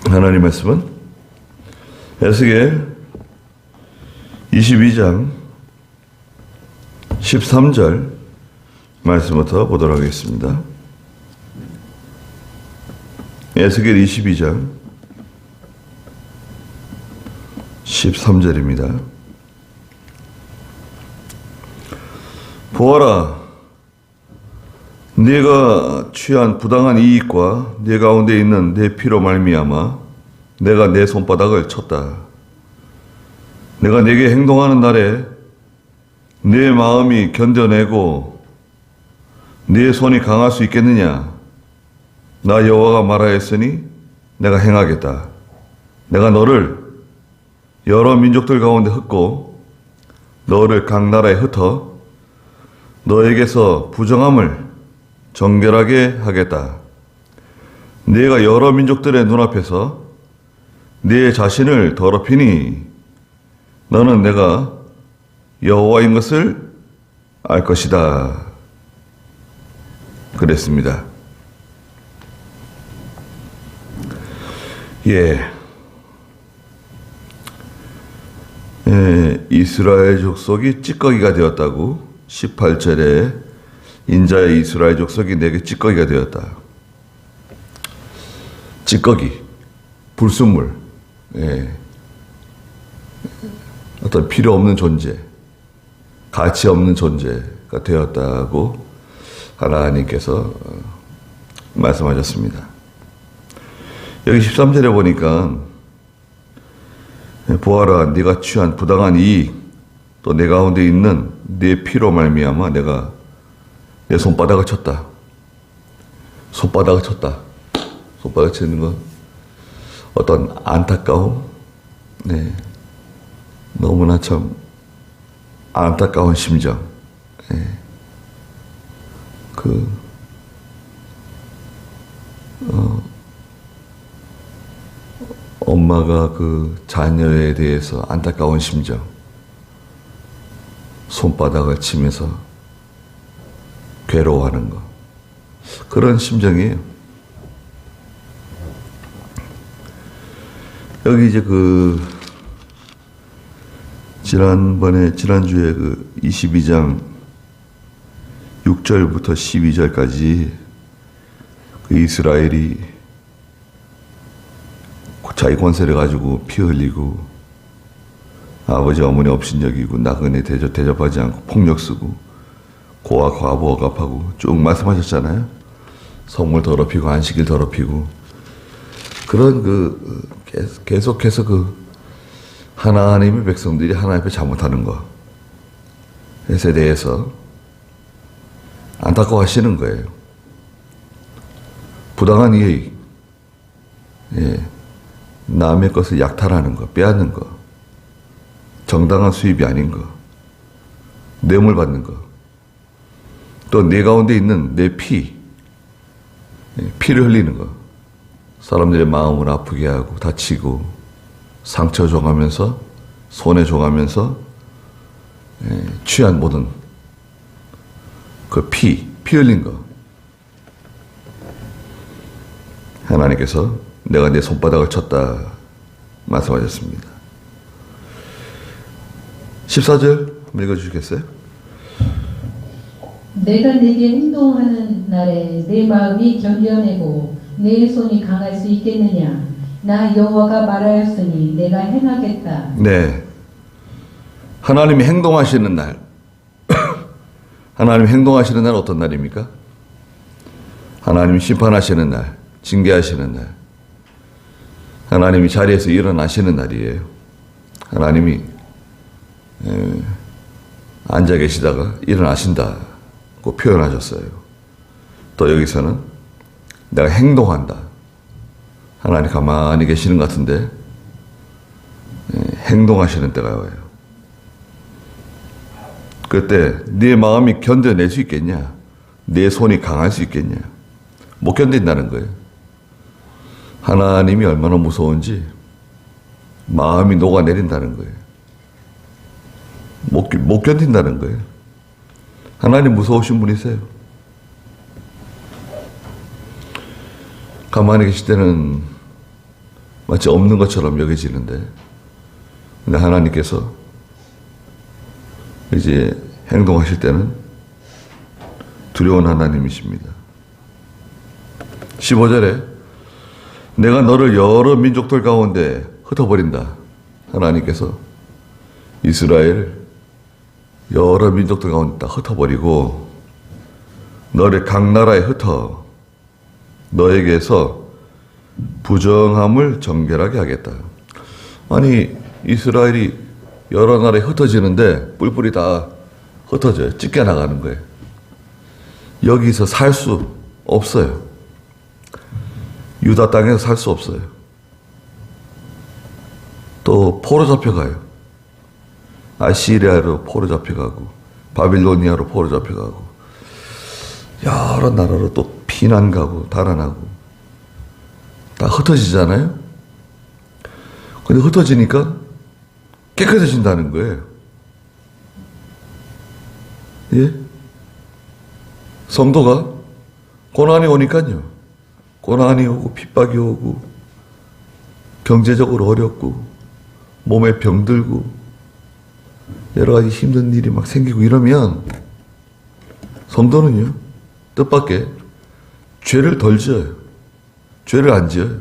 하나님 말씀은 에스겔 22장 13절 말씀부터 보도록 하겠습니다. 에스겔 22장 13절입니다. 보아라, 네가 취한 부당한 이익과 네 가운데 있는 내 피로 말미암아 내가 내 손바닥을 쳤다. 내가 네게 행동하는 날에 네 마음이 견뎌내고 네 손이 강할 수 있겠느냐? 나 여호와가 말하였으니 내가 행하겠다. 내가 너를 여러 민족들 가운데 흩고 너를 각 나라에 흩어 너에게서 부정함을 정결하게 하겠다. 네가 여러 민족들의 눈앞에서 네 자신을 더럽히니 너는 내가 여호와인 것을 알 것이다. 그랬습니다. 이스라엘 족속이 찌꺼기가 되었다고 18절에 인자의 이스라엘 족속이 내게 찌꺼기가 되었다. 찌꺼기, 불순물, 어떤 필요 없는 존재, 가치 없는 존재가 되었다고 하나님께서 말씀하셨습니다. 여기 13절에 보니까 보아라, 네가 취한 부당한 이익, 또 내 가운데 있는 네 피로 말미암아 내가 내 손바닥을 쳤다. 손바닥을 쳤다. 손바닥 치는 건 어떤 안타까움, 너무나 참 안타까운 심정, 엄마가 그 자녀에 대해서 안타까운 심정, 손바닥을 치면서 괴로워하는 것, 그런 심정이에요. 여기 이제 지난주에 22장 6절부터 12절까지 이스라엘이 자기 권세를 가지고 피 흘리고 아버지 어머니 업신여기고 나그네 대접하지 않고 폭력 쓰고 고아 과부 억압하고 쭉 말씀하셨잖아요. 성물 더럽히고 안식일 더럽히고 그런 계속해서 하나님의 백성들이 하나님 앞에 잘못하는 것에 대해서 안타까워하시는 거예요. 부당한 이익, 남의 것을 약탈하는 것, 빼앗는 것, 정당한 수입이 아닌 것, 뇌물 받는 것, 또 내 가운데 있는 내 피를 흘리는 것, 사람들의 마음을 아프게 하고 다치고 상처 줘가면서 손에 줘가면서 취한 모든 그 피 흘린 것, 하나님께서 내가 내 손바닥을 쳤다 말씀하셨습니다. 14절 한번 읽어주시겠어요? 내가 네게 행동하는 날에 내 마음이 견뎌내고 내 손이 강할 수 있겠느냐? 나 여호와가 말하였으니 내가 행하겠다. 네, 하나님이 행동하시는 날, 하나님이 행동하시는 날 어떤 날입니까? 하나님이 심판하시는 날, 징계하시는 날, 하나님이 자리에서 일어나시는 날이에요. 하나님이 앉아 계시다가 일어나신다고 표현하셨어요. 또 여기서는 내가 행동한다. 하나님 가만히 계시는 것 같은데 행동하시는 때가 와요. 그때 네 마음이 견뎌낼 수 있겠냐? 내 손이 강할 수 있겠냐? 못 견딘다는 거예요. 하나님이 얼마나 무서운지 마음이 녹아내린다는 거예요. 못 견딘다는 거예요. 하나님 무서우신 분이세요. 가만히 계실 때는 마치 없는 것처럼 여겨지는데, 근데 하나님께서 이제 행동하실 때는 두려운 하나님이십니다. 15절에 내가 너를 여러 민족들 가운데 흩어버린다. 하나님께서 이스라엘 여러 민족들 가운데 다 흩어버리고 너를 각 나라에 흩어 너에게서 부정함을 정결하게 하겠다. 아니 이스라엘이 여러 나라에 흩어지는데 뿔뿔이 다 흩어져요. 찢겨나가는 거예요. 여기서 살 수 없어요. 유다 땅에서 살 수 없어요. 또 포로 잡혀가요. 아시리아로 포로 잡혀가고 바빌로니아로 포로 잡혀가고 여러 나라로 또 피난 가고 달아나고 다 흩어지잖아요. 근데 흩어지니까 깨끗해진다는 거예요. 예? 성도가 고난이 오니까요. 고난이 오고 핍박이 오고 경제적으로 어렵고 몸에 병들고 여러 가지 힘든 일이 막 생기고 이러면 성도는요. 뜻밖의 죄를 덜 지어요. 죄를 안 지어요.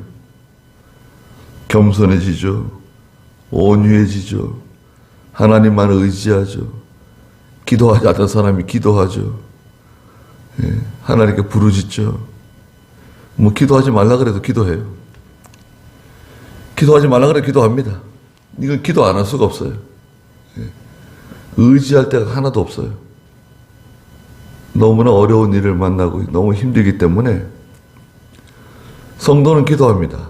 겸손해지죠. 온유해지죠. 하나님만 의지하죠. 기도하지 않던 사람이 기도하죠. 예, 하나님께 부르짖죠. 뭐 기도하지 말라 그래도 기도해요. 기도하지 말라 그래도 기도합니다. 이건 기도 안 할 수가 없어요. 예, 의지할 때가 하나도 없어요. 너무나 어려운 일을 만나고 너무 힘들기 때문에 성도는 기도합니다.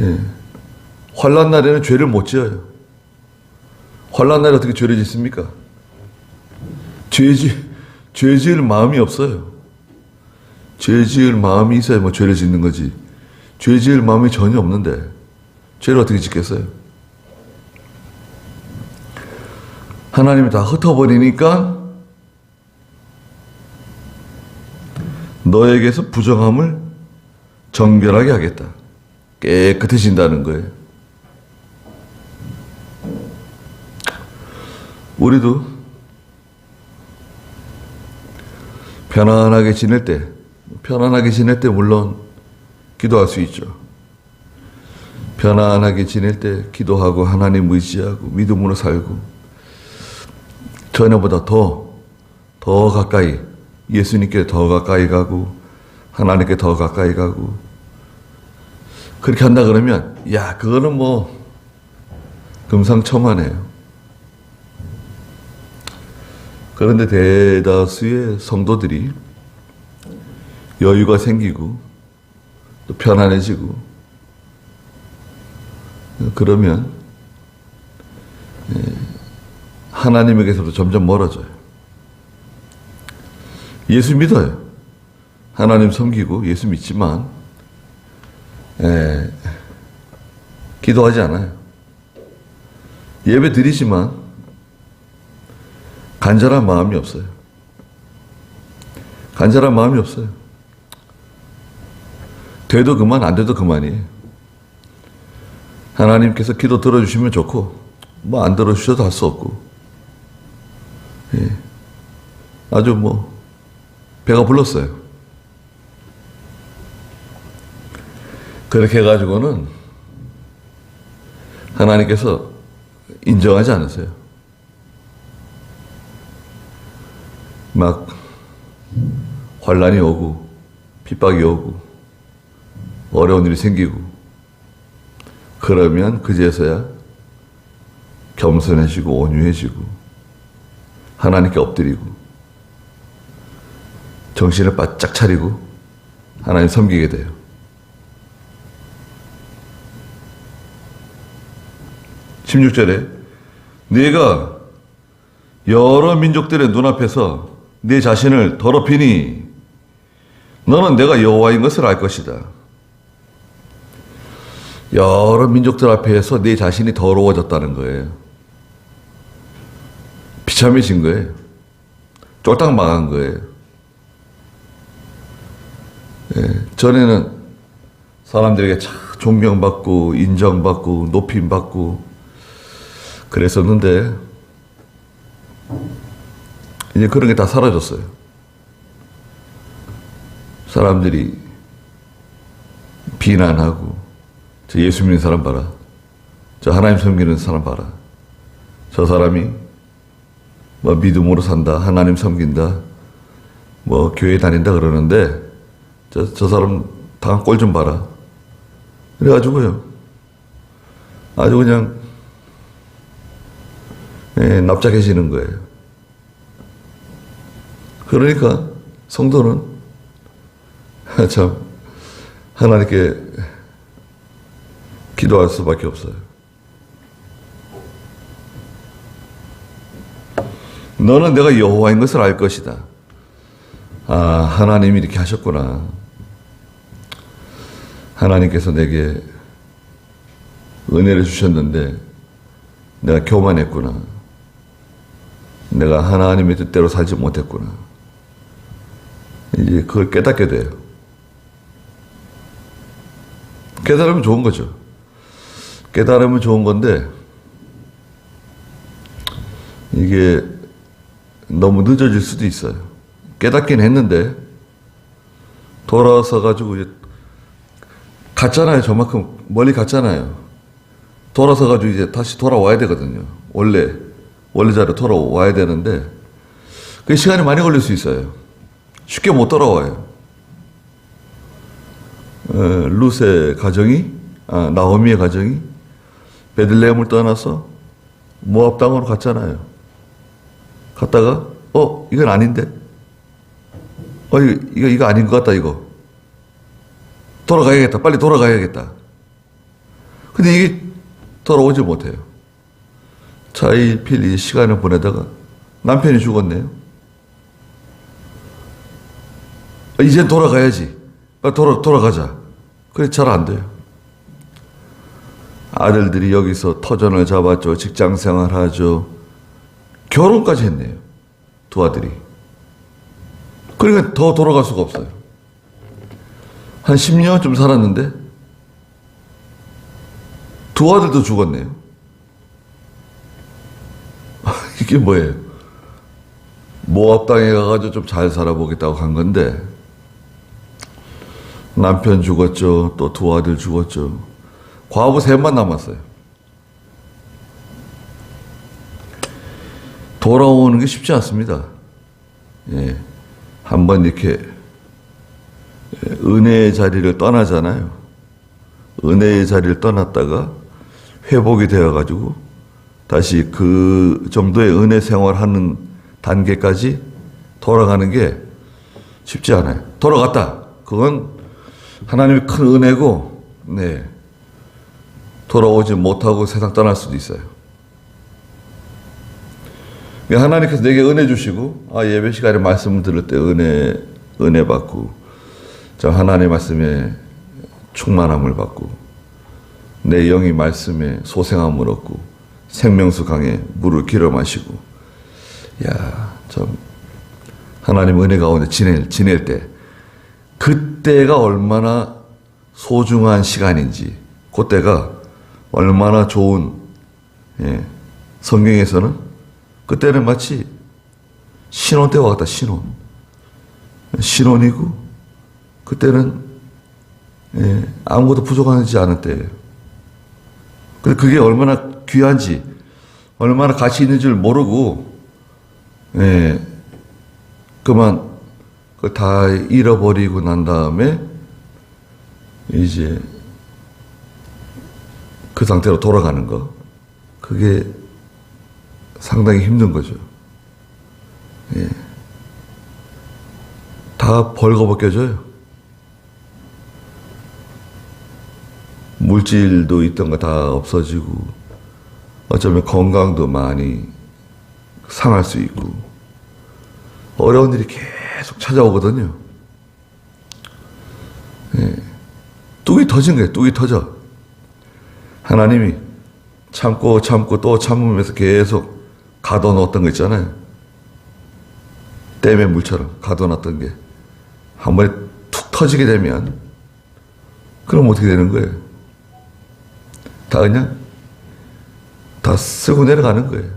예. 환난 날에는 죄를 못 지어요. 환난 날에 어떻게 죄를 짓습니까? 죄 지을 마음이 없어요. 죄 지을 마음이 있어야 뭐 죄를 짓는 거지. 죄 지을 마음이 전혀 없는데 죄를 어떻게 짓겠어요? 하나님이 다 흩어버리니까 너에게서 부정함을 정결하게 하겠다. 깨끗해진다는 거예요. 우리도 편안하게 지낼 때 물론 기도할 수 있죠. 편안하게 지낼 때 기도하고 하나님 의지하고 믿음으로 살고 전에보다 더 가까이 예수님께 더 가까이 가고 하나님께 더 가까이 가고 그렇게 한다 그러면 야 그거는 뭐 금상첨화네요. 그런데 대다수의 성도들이 여유가 생기고 또 편안해지고 그러면 하나님에게서도 점점 멀어져요. 예수 믿어요. 하나님 섬기고 예수 믿지만 기도하지 않아요. 예배 드리지만 간절한 마음이 없어요. 간절한 마음이 없어요. 돼도 그만 안 돼도 그만이에요. 하나님께서 기도 들어주시면 좋고 뭐 안 들어주셔도 할 수 없고 아주 뭐 배가 불렀어요. 그렇게 해가지고는 하나님께서 인정하지 않으세요. 막 환난이 오고 핍박이 오고 어려운 일이 생기고 그러면 그제서야 겸손해지고 온유해지고 하나님께 엎드리고 정신을 바짝 차리고 하나님 섬기게 돼요. 16절에 네가 여러 민족들의 눈앞에서 네 자신을 더럽히니 너는 내가 여호와인 것을 알 것이다. 여러 민족들 앞에서 네 자신이 더러워졌다는 거예요. 비참해진 거예요. 쫄딱 망한 거예요. 전에는 사람들에게 존경받고 인정받고 높임받고 그랬었는데 이제 그런 게 다 사라졌어요. 사람들이 비난하고 저 예수 믿는 사람 봐라, 저 하나님 섬기는 사람 봐라, 저 사람이 뭐 믿음으로 산다, 하나님 섬긴다, 뭐 교회 다닌다 그러는데 저 사람 당한 꼴 좀 봐라. 그래가지고요, 아주 그냥 납작해지는 거예요. 그러니까 성도는 참 하나님께 기도할 수밖에 없어요. 너는 내가 여호와인 것을 알 것이다. 아, 하나님이 이렇게 하셨구나. 하나님께서 내게 은혜를 주셨는데 내가 교만했구나. 내가 하나님의 뜻대로 살지 못했구나. 이제 그걸 깨닫게 돼요. 깨달으면 좋은 거죠. 깨달으면 좋은 건데 이게 너무 늦어질 수도 있어요. 깨닫긴 했는데 돌아서 가지고 이제 갔잖아요. 저만큼 멀리 갔잖아요. 돌아서 가지고 이제 다시 돌아와야 되거든요. 원래 자리로 돌아와야 되는데 그 시간이 많이 걸릴 수 있어요. 쉽게 못 돌아와요. 룻의 가정이, 나오미의 가정이 베들레헴을 떠나서 모압 땅으로 갔잖아요. 갔다가 이건 아닌데, 이거 아닌 것 같다. 이거 돌아가야겠다. 빨리 돌아가야겠다. 근데 이게 돌아오지 못해요. 차일필 시간을 보내다가 남편이 죽었네요. 이젠 돌아가야지. 빨리 돌아가자. 그래, 잘 안 돼요. 아들들이 여기서 터전을 잡았죠. 직장 생활하죠. 결혼까지 했네요. 두 아들이. 그러니까 더 돌아갈 수가 없어요. 한 10년쯤 살았는데 두 아들도 죽었네요. 이게 뭐예요? 모압 땅에 가가지고 좀 잘 살아보겠다고 간 건데 남편 죽었죠. 또 두 아들 죽었죠. 과부 셋만 남았어요. 돌아오는 게 쉽지 않습니다. 예. 한번 이렇게 은혜의 자리를 떠나잖아요. 은혜의 자리를 떠났다가 회복이 되어가지고 다시 그 정도의 은혜 생활하는 단계까지 돌아가는 게 쉽지 않아요. 돌아갔다. 그건 하나님의 큰 은혜고, 네. 돌아오지 못하고 세상 떠날 수도 있어요. 하나님께서 내게 은혜 주시고, 예배 시간에 말씀을 들을 때 은혜 받고, 저 하나님의 말씀에 충만함을 받고, 내 영이 말씀에 소생함을 얻고, 생명수 강에 물을 길어 마시고, 참, 하나님 은혜 가운데 지낼 때, 그때가 얼마나 소중한 시간인지, 그때가 얼마나 좋은, 성경에서는 그때는 마치 신혼 때와 같다, 신혼이고, 그때는, 아무것도 부족하지 않은 때예요. 근데 그게 얼마나 귀한지, 얼마나 가치 있는 줄 모르고, 그만, 다 잃어버리고 난 다음에, 이제, 그 상태로 돌아가는 거. 그게 상당히 힘든 거죠. 다 벌거벗겨져요. 물질도 있던 거 다 없어지고, 어쩌면 건강도 많이 상할 수 있고, 어려운 일이 계속 찾아오거든요. 뚝이 터진 거예요. 뚝이 터져. 하나님이 참고 또 참으면서 계속 가둬놓았던 거 있잖아요. 댐의 물처럼 가둬놨던 게 한 번에 툭 터지게 되면 그럼 어떻게 되는 거예요? 다 그냥 다 쓰고 내려가는 거예요.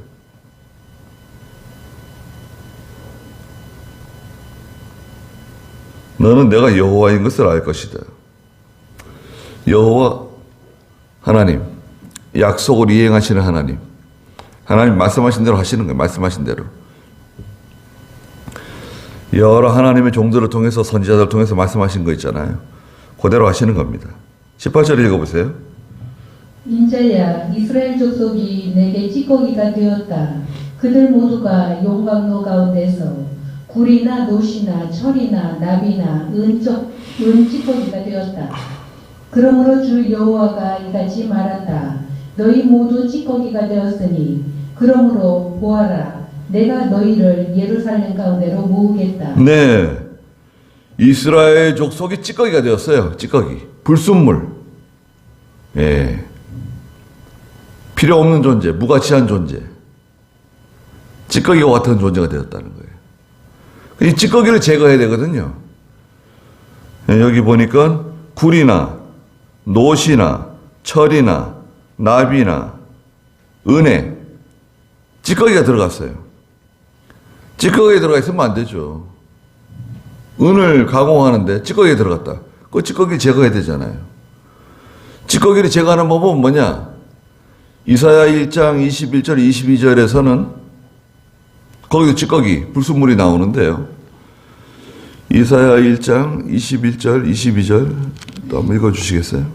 너는 내가 여호와인 것을 알 것이다. 여호와 하나님, 약속을 이행하시는 하나님. 하나님 말씀하신 대로 하시는 거예요. 말씀하신 대로. 여러 하나님의 종들을 통해서 선지자들을 통해서 말씀하신 거 있잖아요. 그대로 하시는 겁니다. 18절 읽어보세요. 인자야 이스라엘 족속이 내게 찌꺼기가 되었다. 그들 모두가 용광로 가운데서 굴이나 노시나 철이나 나비나 은 찌꺼기가 되었다. 그러므로 주 여호와가 이같이 말한다. 너희 모두 찌꺼기가 되었으니 그러므로 보아라. 내가 너희를 예루살렘 가운데로 모으겠다. 네, 이스라엘 족속이 찌꺼기가 되었어요. 찌꺼기, 불순물. 예, 필요 없는 존재, 무가치한 존재, 찌꺼기와 같은 존재가 되었다는 거예요. 이 찌꺼기를 제거해야 되거든요. 예, 여기 보니까 굴이나 노시나 철이나 나비나 은에 찌꺼기가 들어갔어요. 찌꺼기에 들어가 있으면 안 되죠. 은을 가공하는데 찌꺼기에 들어갔다. 그 찌꺼기 제거해야 되잖아요. 찌꺼기를 제거하는 법은 뭐냐? 이사야 1장 21절 22절에서는 거기도 찌꺼기, 불순물이 나오는데요. 이사야 1장 21절 22절 또 한번 읽어주시겠어요?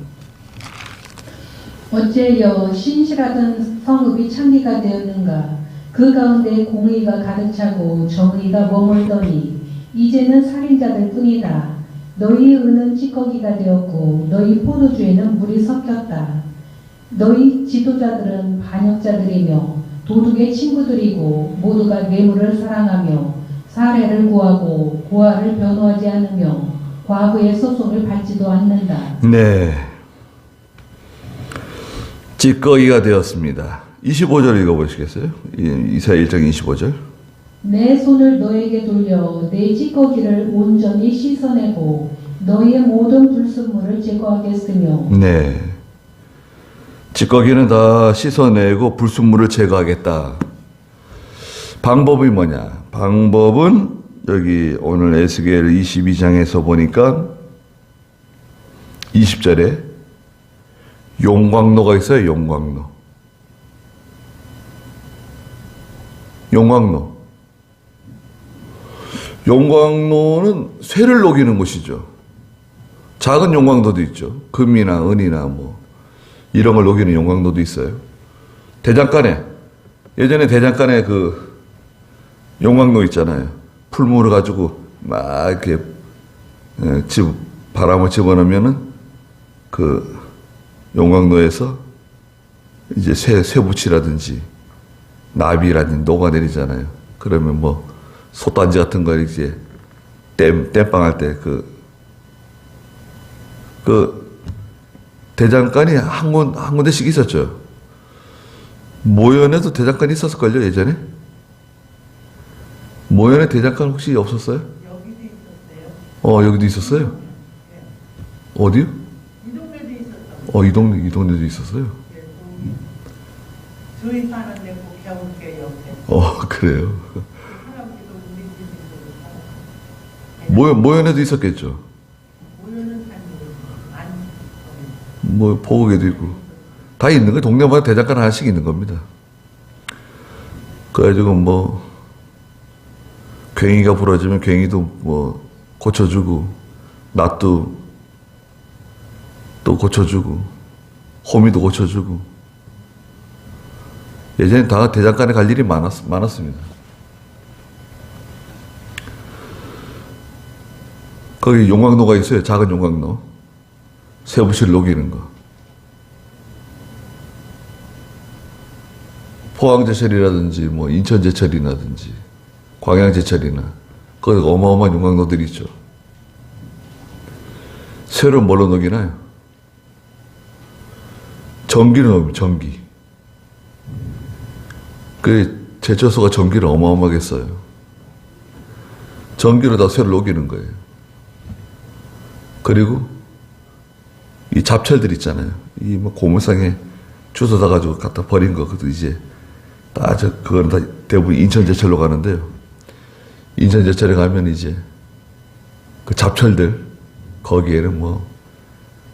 어째여 신실하던 성읍이 창기가 되었는가? 그 가운데 공의가 가득 차고 정의가 머물더니 이제는 살인자들 뿐이다. 너희 은은 찌꺼기가 되었고 너희 포도주에는 물이 섞였다. 너희 지도자들은 반역자들이며 도둑의 친구들이고 모두가 뇌물을 사랑하며 사례를 구하고 고아를 변호하지 않으며 과부의 소송을 받지도 않는다. 네, 찌꺼기가 되었습니다. 25절 읽어보시겠어요? 이사야 1장 25절. 내 손을 너에게 돌려 내 찌꺼기를 온전히 씻어내고 너희의 모든 불순물을 제거하겠으며. 네, 찌꺼기는 다 씻어내고 불순물을 제거하겠다. 방법이 뭐냐? 방법은 여기 오늘 에스겔 22장에서 보니까 20절에 용광로가 있어요. 용광로. 용광로. 용광로는 쇠를 녹이는 곳이죠. 작은 용광로도 있죠. 금이나 은이나 뭐 이런 걸 녹이는 용광로도 있어요. 대장간에, 예전에 대장간에 그 용광로 있잖아요. 풀물을 가지고 막 이렇게 바람을 집어넣으면은 그 용광로에서 이제 쇠붙이라든지 나비라든지 녹아내리잖아요. 그러면 뭐 솥단지 같은 거 이제 땜빵할 때 대장간이 한 군데씩 있었죠. 모연에도 대장간이 있었을걸요, 예전에? 모연에 대장간 혹시 없었어요? 여기도 있었어요. 여기도 있었어요? 네. 어디요? 이 동네도 있었어요. 이 동네도 있었어요? 저희 사는데 그 겨울께 옆에. 그래요. 할아버지도 우리 집에 살았어요. 모연에도 있었겠죠. 모여는 안 뭐, 포국에도 있고. 다 있는 거예요. 동네마다 대장간 하나씩 있는 겁니다. 그래가지고 뭐, 괭이가 부러지면 괭이도 뭐, 고쳐주고, 낫도 또 고쳐주고, 호미도 고쳐주고. 예전에 다 대장간에 갈 일이 많았습니다. 거기 용광로가 있어요. 작은 용광로. 쇠붙이를 녹이는 거. 포항제철이라든지 뭐 인천제철이라든지 광양제철이나 거기 어마어마한 용광로들이 있죠. 쇠를 뭘로 녹이나요? 전기를 녹여요. 전기. 그 제철소가 전기를 어마어마하게 써요. 전기로 다 쇠를 녹이는 거예요. 그리고 이 잡철들 있잖아요. 이 뭐 고물상에 주워다 가지고 갖다 버린 거, 그것도 이제 그거는 다 대부분 인천제철로 가는데요. 인천제철에 가면 이제 그 잡철들, 거기에는 뭐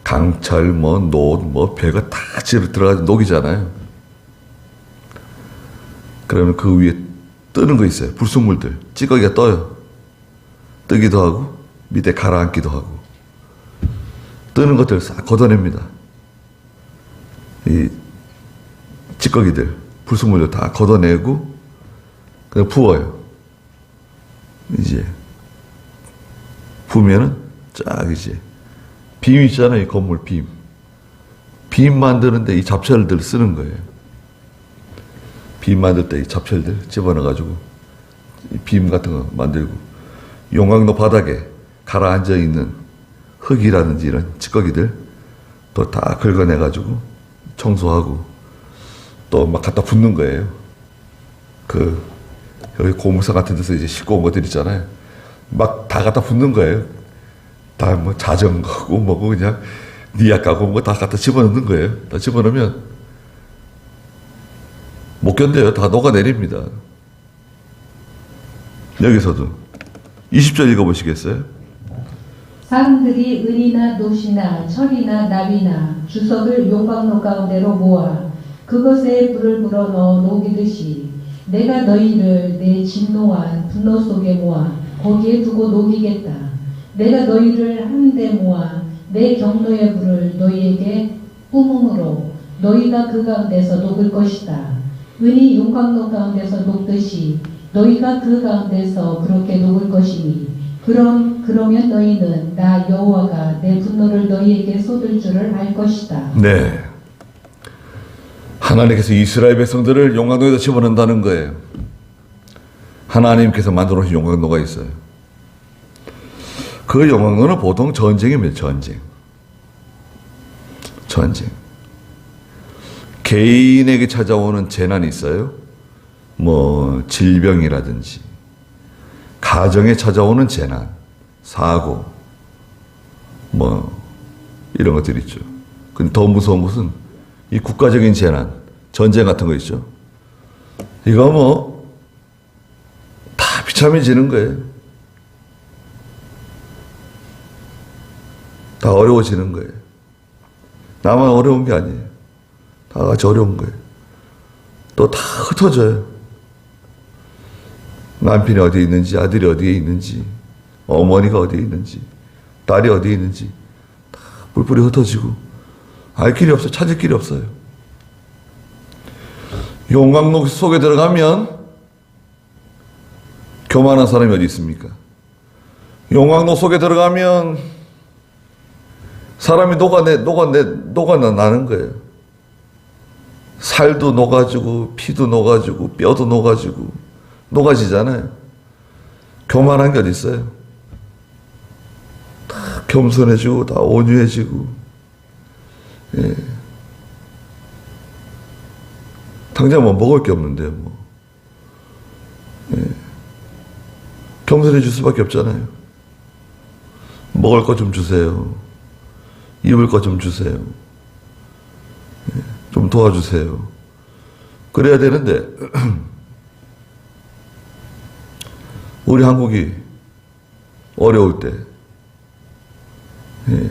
강철, 뭐 노, 뭐 별거 다 들어가서 녹이잖아요. 그러면 그 위에 뜨는 거 있어요. 불순물들. 찌꺼기가 떠요. 뜨기도 하고 밑에 가라앉기도 하고. 뜨는 것들 싹 걷어냅니다. 이 찌꺼기들, 불순물들 다 걷어내고 그냥 부어요. 이제 부으면은 쫙 이제 빔 있잖아요. 이 건물 빔. 빔 만드는데 이 잡철들 쓰는 거예요. 빔 만들 때 이 잡철들 집어넣어가지고 빔 같은 거 만들고, 용광로 바닥에 가라앉아 있는 흙이라든지 이런 찌꺼기들 또 다 긁어내가지고 청소하고 또 막 갖다 붓는 거예요. 여기 고물상 같은 데서 이제 싣고 온 것들 있잖아요. 막 다 갖다 붓는 거예요. 다 뭐 자전거고 뭐고 그냥 니약 가고 뭐 다 갖다 집어넣는 거예요. 다 집어넣으면 못 견뎌요. 다 녹아내립니다. 여기서도 20절 읽어보시겠어요? 사람들이 은이나 놋이나 철이나 납이나 주석을 용광로 가운데로 모아 그것에 불을 불어넣어 녹이듯이 내가 너희를 내 진노한 분노 속에 모아 거기에 두고 녹이겠다. 내가 너희를 한데 모아 내 경노의 불을 너희에게 뿜음으로 너희가 그 가운데서 녹을 것이다. 은이 용광로 가운데서 녹듯이 너희가 그 가운데서 그렇게 녹을 것이니 그러면 너희는 나 여호와가 내 분노를 너희에게 쏟을 줄을 알 것이다. 네. 하나님께서 이스라엘 백성들을 용광로에다 집어넣는다는 거예요. 하나님께서 만들어 놓으신 용광로가 있어요. 그 용광로는 보통 전쟁입니다. 전쟁. 개인에게 찾아오는 재난이 있어요. 뭐 질병이라든지 가정에 찾아오는 재난, 사고, 뭐 이런 것들 있죠. 근데 더 무서운 것은 이 국가적인 재난, 전쟁 같은 거 있죠. 이거 뭐 다 비참해지는 거예요. 다 어려워지는 거예요. 나만 어려운 게 아니에요. 다 같이 어려운 거예요. 또 다 흩어져요. 남편이 어디에 있는지, 아들이 어디에 있는지, 어머니가 어디에 있는지, 딸이 어디에 있는지 다 뿔뿔이 흩어지고 알 길이 없어요. 찾을 길이 없어요. 용광로 속에 들어가면 교만한 사람이 어디 있습니까? 용광로 속에 들어가면 사람이 녹아나는 거예요. 살도 녹아지고 피도 녹아지고 뼈도 녹아지고 녹아지잖아요. 교만한 게 어디 있어요? 다 겸손해지고 다 온유해지고, 예. 당장 뭐 먹을 게 없는데 뭐, 예. 겸손해질 수밖에 없잖아요. 먹을 것 좀 주세요. 입을 것 좀 주세요. 예. 좀 도와주세요. 그래야 되는데 우리 한국이 어려울 때, 예.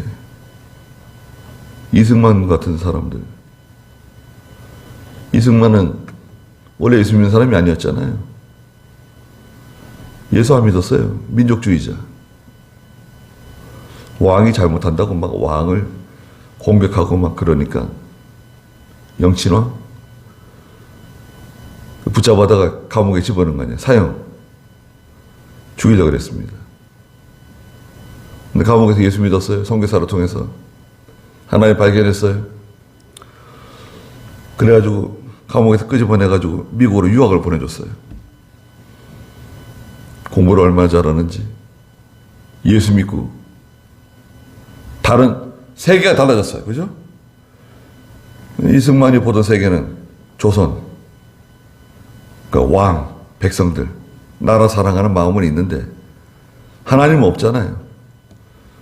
이승만 같은 사람들, 이승만은 원래 예수 믿는 사람이 아니었잖아요. 예수 안 믿었어요. 민족주의자. 왕이 잘못한다고 막 왕을 공격하고 막 그러니까 영친왕 붙잡아다가 감옥에 집어넣은 거 아니에요. 사형 죽이려고 그랬습니다. 근데 감옥에서 예수 믿었어요. 선교사를 통해서 하나님 발견했어요. 그래가지고 감옥에서 끄집어내가지고 미국으로 유학을 보내줬어요. 공부를 얼마나 잘하는지. 예수 믿고 다른 세계가 달라졌어요. 그죠? 이승만이 보던 세계는 조선, 그러니까 왕, 백성들, 나라 사랑하는 마음은 있는데 하나님은 없잖아요.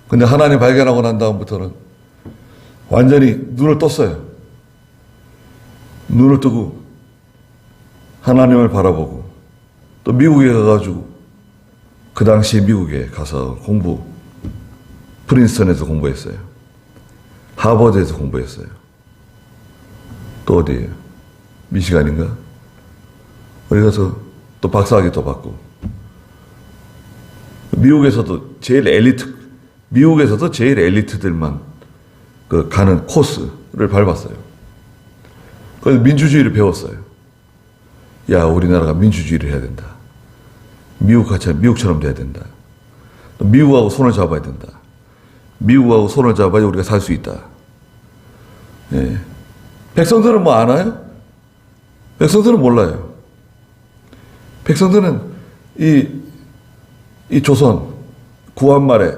근데 하나님 발견하고 난 다음부터는 완전히 눈을 떴어요. 눈을 뜨고 하나님을 바라보고 또 미국에 가가지고 그 당시에 미국에 가서 프린스턴에서 공부했어요. 하버드에서 공부했어요. 또 어디에요? 미시간인가? 어디 가서 또 박사학위 또 받고. 미국에서도 제일 엘리트들만 가는 코스를 밟았어요. 그래서 민주주의를 배웠어요. 야, 우리나라가 민주주의를 해야 된다. 미국처럼 돼야 된다. 미국하고 손을 잡아야 된다. 미국하고 손을 잡아야 우리가 살 수 있다. 예. 백성들은 뭐 아나요? 백성들은 몰라요. 백성들은 이 조선 구한말에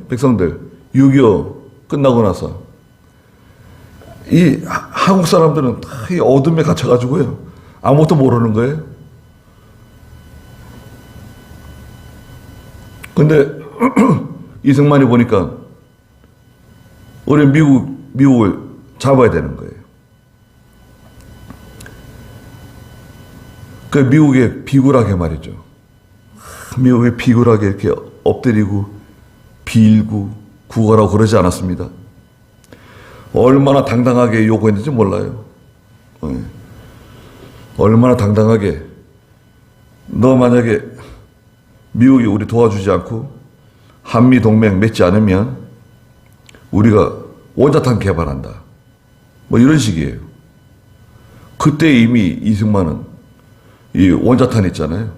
백성들 6.25 끝나고 나서 이 한국 사람들은 다 이 어둠에 갇혀가지고요. 아무것도 모르는 거예요. 근데 이승만이 보니까 우리 미국을 잡아야 되는 거예요. 그 미국에 비굴하게 말이죠. 미국에 비굴하게 이렇게 엎드리고 빌고 구걸하고 그러지 않았습니다. 얼마나 당당하게 요구했는지 몰라요. 얼마나 당당하게 너 만약에 미국이 우리 도와주지 않고 한미동맹 맺지 않으면 우리가 원자탄 개발한다. 뭐 이런 식이에요. 그때 이미 이승만은 이 원자탄 있잖아요.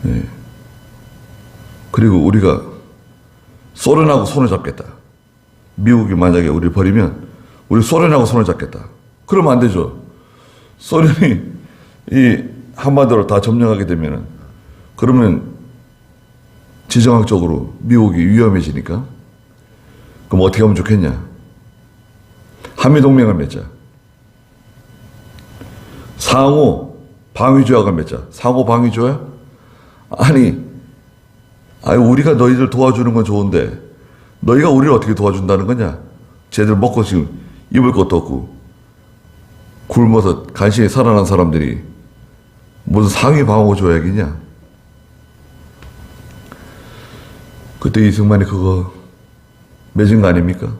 예. 그리고 우리가 소련하고 손을 잡겠다. 미국이 만약에 우리를 버리면 우리 소련하고 손을 잡겠다. 그러면 안 되죠. 소련이 이 한반도를 다 점령하게 되면은 그러면 지정학적으로 미국이 위험해지니까 그럼 어떻게 하면 좋겠냐? 한미동맹을 맺자. 상호 방위조약을 맺자. 상호 방위조약? 아니 우리가 너희들 도와주는 건 좋은데 너희가 우리를 어떻게 도와준다는 거냐? 쟤들 먹고 지금 입을 것도 없고 굶어서 간신히 살아난 사람들이 무슨 상위 방어 조약이냐? 그때 이승만이 그거 맺은 거 아닙니까?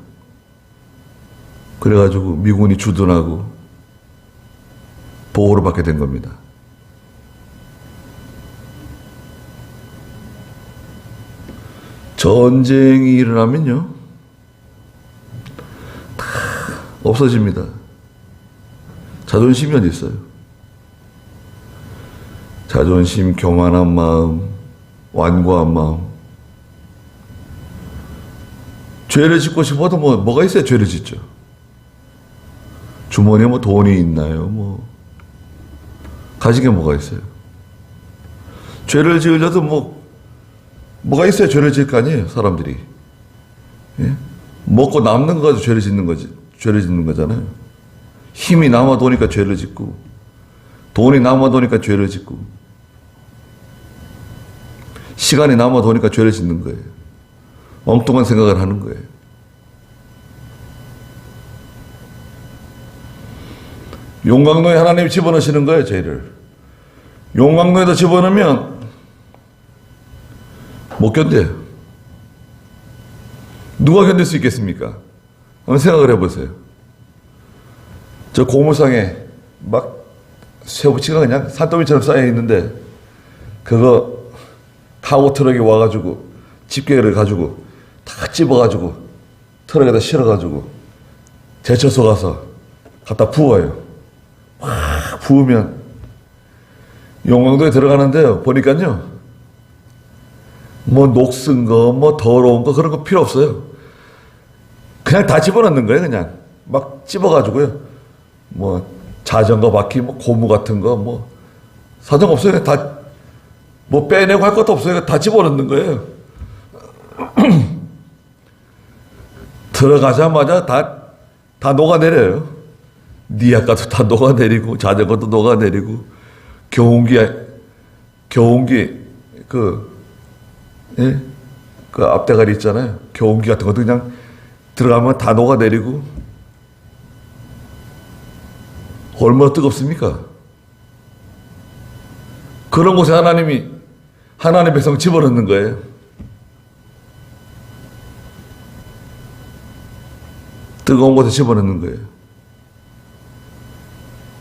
그래가지고 미군이 주둔하고 보호를 받게 된 겁니다. 전쟁이 일어나면요 다 없어집니다. 자존심이 어디 있어요? 자존심, 교만한 마음, 완고한 마음. 죄를 짓고 싶어도 뭐가 있어야 죄를 짓죠. 주머니에 뭐 돈이 있나요? 가진 게 뭐가 있어요? 죄를 지으려도 뭐가 있어야 죄를 지을 거 아니에요, 사람들이. 예? 먹고 남는 거 가지고 죄를 짓는 거잖아요. 힘이 남아도니까 죄를 짓고, 돈이 남아도니까 죄를 짓고, 시간이 남아도니까 죄를 짓는 거예요. 엉뚱한 생각을 하는 거예요. 용광로에 하나님이 집어넣으시는 거예요, 죄를. 용광로에다 집어넣으면 못 견뎌요. 누가 견딜 수 있겠습니까? 한번 생각을 해보세요. 저 고물상에 막 쇠붙이가 그냥 산더미처럼 쌓여 있는데 그거 카고 트럭이 와가지고 집게를 가지고 다 집어가지고 트럭에다 실어가지고 제철소 가서 갖다 부어요. 확 부으면 용광도에 들어가는데요. 보니까요. 녹슨 거, 더러운 거 그런 거 필요 없어요. 그냥 다 집어넣는 거예요. 그냥 막 집어가지고요. 자전거 바퀴, 고무 같은 거, 사정 없어요. 다 빼내고 할 것도 없어요. 다 집어넣는 거예요. 들어가자마자 다 녹아내려요. 니아까도 다 녹아내리고, 자전거도 녹아내리고, 경운기, 그 앞대가리 있잖아요. 경운기 같은 것도 그냥 들어가면 다 녹아내리고, 얼마나 뜨겁습니까? 그런 곳에 하나님이 하나님의 백성 집어넣는 거예요. 뜨거운 곳에 집어넣는 거예요.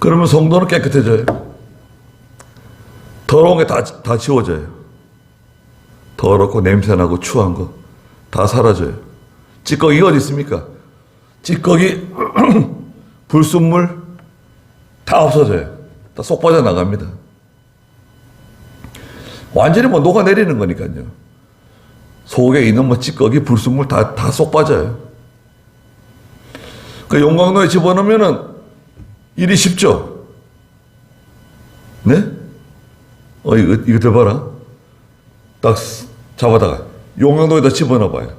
그러면 성도는 깨끗해져요. 더러운 게 다 지워져요. 더럽고 냄새나고 추한 거 다 사라져요. 찌꺼기가 어디 있습니까? 찌꺼기, 불순물 다 없어져요. 다 쏙 빠져나갑니다. 완전히 뭐 녹아내리는 거니까요. 속에 있는 뭐 찌꺼기, 불순물 다 쏙 빠져요. 그 용광로에 집어넣으면은 일이 쉽죠? 네? 이거 들어봐라. 딱 잡아다가 용광로에다 집어넣어봐요.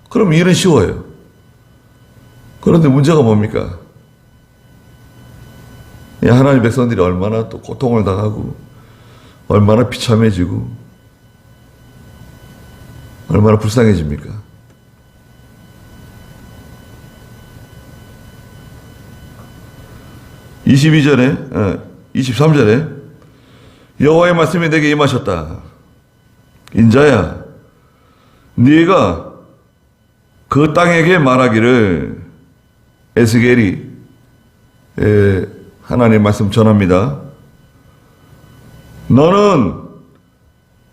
그럼 일은 쉬워요. 그런데 문제가 뭡니까? 하나님의 백성들이 얼마나 또 고통을 당하고, 얼마나 비참해지고, 얼마나 불쌍해집니까? (22절에) 23절에 여호와의 말씀이 내게 임하셨다. 인자야, 네가 그 땅에게 말하기를. 에스겔이 하나님의 말씀 전합니다. 너는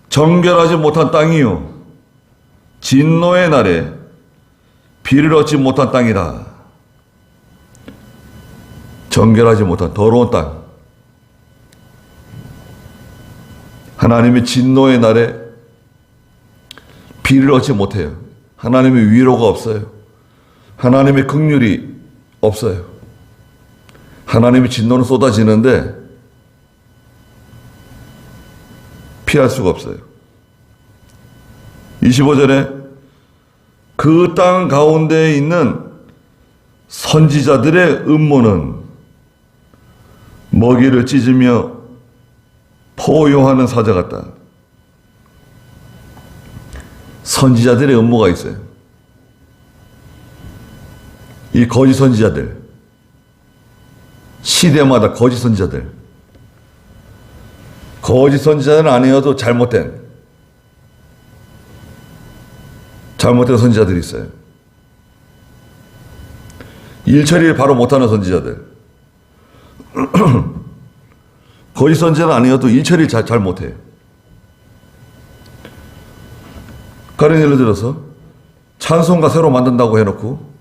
정결하지 못한 땅이요 진노의 날에 비를 얻지 못한 땅이다. 정결하지 못한 더러운 땅. 하나님의 진노의 날에 비를 얻지 못해요. 하나님의 위로가 없어요. 하나님의 긍휼이 없어요. 하나님의 진노는 쏟아지는데 피할 수가 없어요. 25절에 그 땅 가운데에 있는 선지자들의 음모는 먹이를 찢으며 포효하는 사자 같다. 선지자들의 음모가 있어요. 이 거짓 선지자들, 시대마다 거짓 선지자들, 거짓 선지자는 아니어도 잘못된 선지자들이 있어요. 일 처리를 바로 못하는 선지자들. 거짓 선지자는 아니어도 일 처리를 잘 못해요. 다른 예를 들어서 찬송가 새로 만든다고 해놓고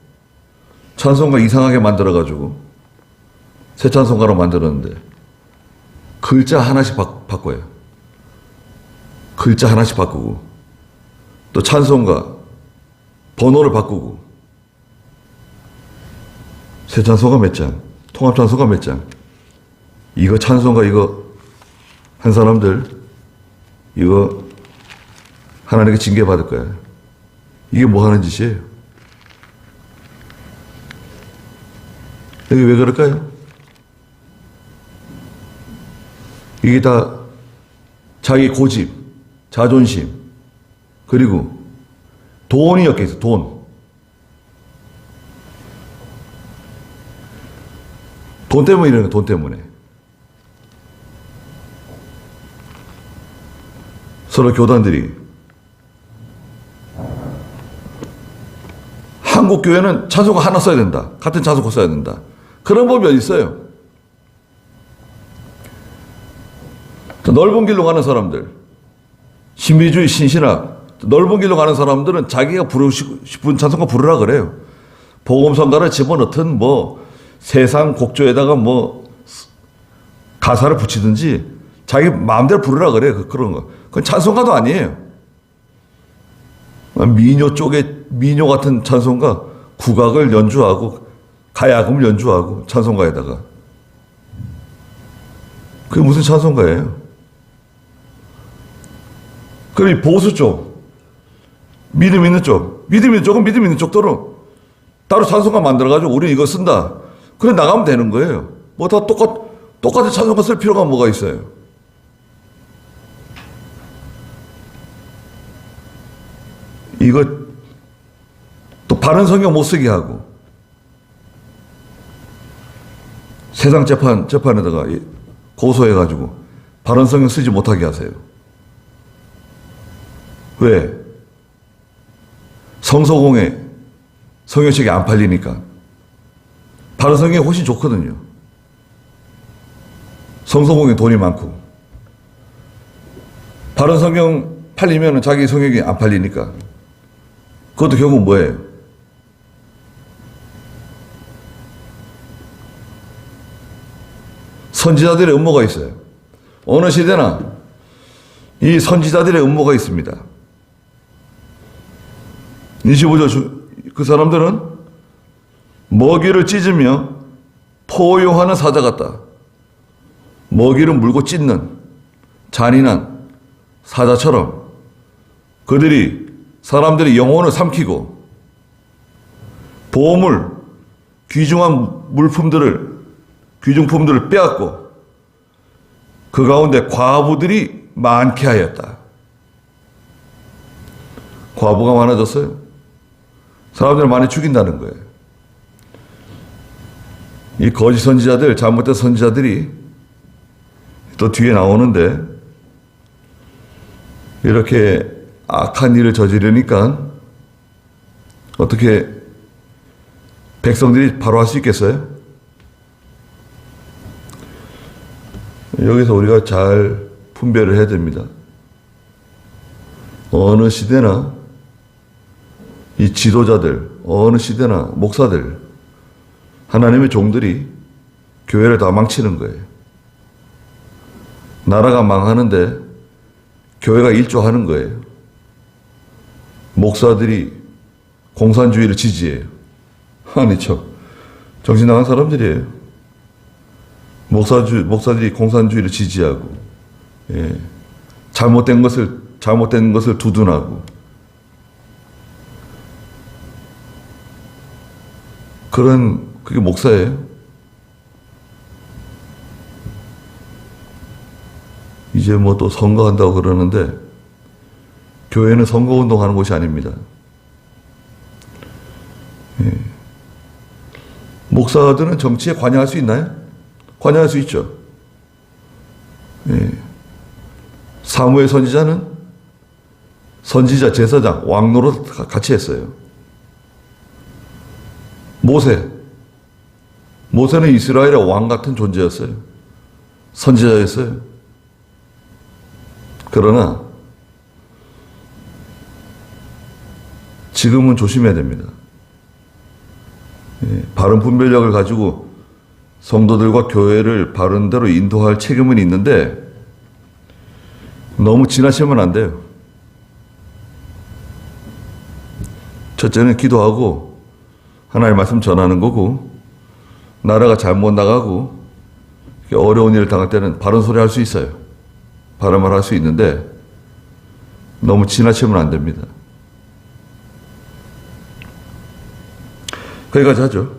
찬송가 이상하게 만들어가지고 새 찬송가로 만들었는데 글자 하나씩 바꿔요. 글자 하나씩 바꾸고 또 찬송가 번호를 바꾸고 새 찬송가 몇 장, 통합 찬송가 몇 장, 이거 찬송가 이거 한 사람들 이거 하나님께 징계받을 거야. 이게 뭐 하는 짓이에요? 이게 왜 그럴까요? 이게 다 자기 고집, 자존심, 그리고 돈이 엮여 있어, 돈. 돈 때문에 이러는 거야, 돈 때문에. 서로 교단들이 한국 교회는 찬송가 하나 써야 된다. 같은 찬송가 써야 된다. 그런 법이 어디 있어요? 넓은 길로 가는 사람들, 신비주의, 신신학, 넓은 길로 가는 사람들은 자기가 부르고 싶은 찬송가 부르라 그래요. 복음성가를 집어넣든 뭐 세상 곡조에다가 뭐 가사를 붙이든지 자기 마음대로 부르라 그래요. 그런 거. 그건 찬송가도 아니에요. 민요 쪽에 민요 같은 찬송가, 국악을 연주하고 가야금을 연주하고 찬송가에다가 그게 무슨 찬송가예요? 그리고 보수 쪽, 믿음 있는 쪽은 믿음 있는 쪽들은 따로 찬송가 만들어가지고 우리 이거 쓴다. 그래 나가면 되는 거예요. 뭐 다 똑같은 찬송가 쓸 필요가 뭐가 있어요? 이거 또 바른 성경 못 쓰게 하고 세상 재판에다가 고소해가지고 바른 성경 쓰지 못하게 하세요. 왜? 성서공회 성경책이 안 팔리니까. 바른 성경이 훨씬 좋거든요. 성서공회 돈이 많고. 바른 성경 팔리면 자기 성경이 안 팔리니까. 그것도 결국 뭐예요? 선지자들의 음모가 있어요. 어느 시대나 이 선지자들의 음모가 있습니다. 25절 그 사람들은 먹이를 찢으며 포효하는 사자 같다. 먹이를 물고 찢는 잔인한 사자처럼 그들이 사람들의 영혼을 삼키고 보물, 귀중한 귀중품들을 빼앗고 그 가운데 과부들이 많게 하였다. 과부가 많아졌어요. 사람들을 많이 죽인다는 거예요. 이 거짓 선지자들, 잘못된 선지자들이 또 뒤에 나오는데 이렇게 악한 일을 저지르니까 어떻게 백성들이 바로 할 수 있겠어요? 여기서 우리가 잘 분별을 해야 됩니다. 어느 시대나 이 지도자들, 어느 시대나 목사들, 하나님의 종들이 교회를 다 망치는 거예요. 나라가 망하는데 교회가 일조하는 거예요. 목사들이 공산주의를 지지해요. 아니, 정신 나간 사람들이에요. 목사들이 공산주의를 지지하고, 예. 잘못된 것을 두둔하고, 그게 목사예요. 이제 뭐 또 선거한다고 그러는데, 교회는 선거운동 하는 곳이 아닙니다. 예. 목사들은 정치에 관여할 수 있나요? 관여할 수 있죠. 예. 사무엘 선지자는 선지자, 제사장, 왕 노릇 같이 했어요. 모세는 이스라엘의 왕 같은 존재였어요. 선지자였어요. 그러나 지금은 조심해야 됩니다. 예. 바른 분별력을 가지고 성도들과 교회를 바른 대로 인도할 책임은 있는데 너무 지나치면 안 돼요. 첫째는 기도하고 하나님의 말씀 전하는 거고, 나라가 잘못 나가고 어려운 일을 당할 때는 바른 소리 할 수 있어요. 바른 말 할 수 있는데 너무 지나치면 안 됩니다. 거기까지 하죠.